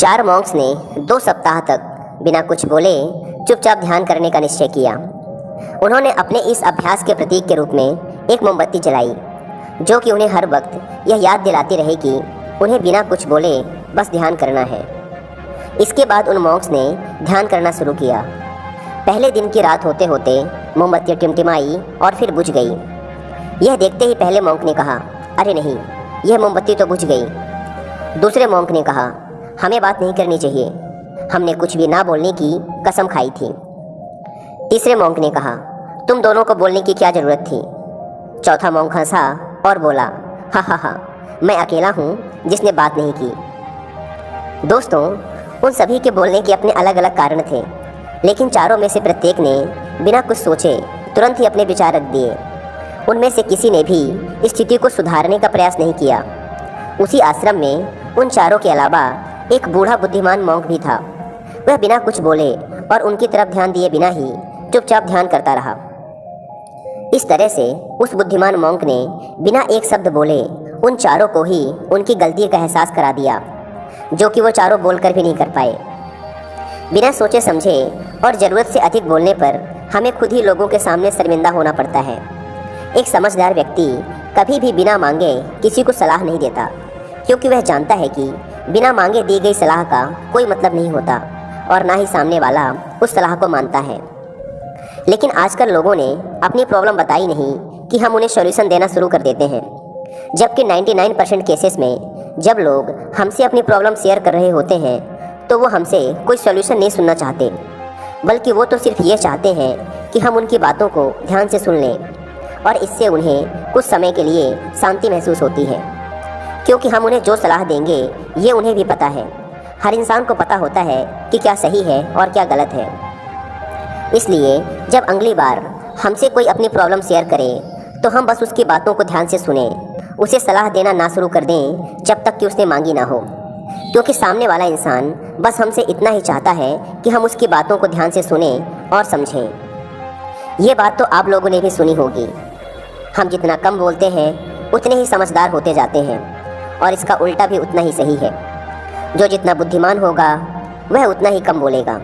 4 Monks ने 2 सप्ताह तक बिना कुछ बोले चुपचाप ध्यान करने का निश्चय किया। उन्होंने अपने इस अभ्यास के प्रतीक के रूप में एक मोमबत्ती जलाई, जो कि उन्हें हर वक्त यह याद दिलाती रहे कि उन्हें बिना कुछ बोले बस ध्यान करना है। इसके बाद उन मॉन्क्स ने ध्यान करना शुरू किया। पहले दिन की रात होते होते मोमबत्ती टिमटिमाई और फिर बुझ गई। यह देखते ही पहले मॉन्क ने कहा, अरे नहीं, यह मोमबत्ती तो बुझ गई। दूसरे मॉन्क ने कहा, हमें बात नहीं करनी चाहिए, हमने कुछ भी ना बोलने की कसम खाई थी। तीसरे मॉन्क ने कहा, तुम दोनों को बोलने की क्या ज़रूरत थी। चौथा मॉन्क हंसा और बोला, हा हा हा, मैं अकेला हूँ जिसने बात नहीं की। दोस्तों, उन सभी के बोलने के अपने अलग अलग कारण थे, लेकिन चारों में से प्रत्येक ने बिना कुछ सोचे तुरंत ही अपने विचार रख दिए। उनमें से किसी ने भी स्थिति को सुधारने का प्रयास नहीं किया। उसी आश्रम में उन चारों के अलावा एक बूढ़ा बुद्धिमान मॉन्क भी था। वह बिना कुछ बोले और उनकी तरफ ध्यान दिए बिना ही चुपचाप ध्यान करता रहा। इस तरह से उस बुद्धिमान मॉन्क ने बिना एक शब्द बोले उन चारों को ही उनकी गलती का एहसास करा दिया, जो कि वो चारों बोलकर भी नहीं कर पाए। बिना सोचे समझे और ज़रूरत से अधिक बोलने पर हमें खुद ही लोगों के सामने शर्मिंदा होना पड़ता है। एक समझदार व्यक्ति कभी भी बिना मांगे किसी को सलाह नहीं देता, क्योंकि वह जानता है कि बिना मांगे दी गई सलाह का कोई मतलब नहीं होता और ना ही सामने वाला उस सलाह को मानता है। लेकिन आजकल लोगों ने अपनी प्रॉब्लम बताई नहीं कि हम उन्हें सॉल्यूशन देना शुरू कर देते हैं, जबकि 99% केसेस में जब लोग हमसे अपनी प्रॉब्लम शेयर कर रहे होते हैं तो वो हमसे कोई सॉल्यूशन नहीं सुनना चाहते, बल्कि वो तो सिर्फ ये चाहते हैं कि हम उनकी बातों को ध्यान से सुन लें, और इससे उन्हें कुछ समय के लिए शांति महसूस होती है। क्योंकि हम उन्हें जो सलाह देंगे ये उन्हें भी पता है। हर इंसान को पता होता है कि क्या सही है और क्या गलत है। इसलिए जब अगली बार हमसे कोई अपनी प्रॉब्लम शेयर करे तो हम बस उसकी बातों को ध्यान से सुने, उसे सलाह देना ना शुरू कर दें जब तक कि उसने मांगी ना हो। क्योंकि सामने वाला इंसान बस हमसे इतना ही चाहता है कि हम उसकी बातों को ध्यान से सुने और समझें। ये बात तो आप लोगों ने भी सुनी होगी, हम जितना कम बोलते हैं उतने ही समझदार होते जाते हैं, और इसका उल्टा भी उतना ही सही है। जो जितना बुद्धिमान होगा वह उतना ही कम बोलेगा।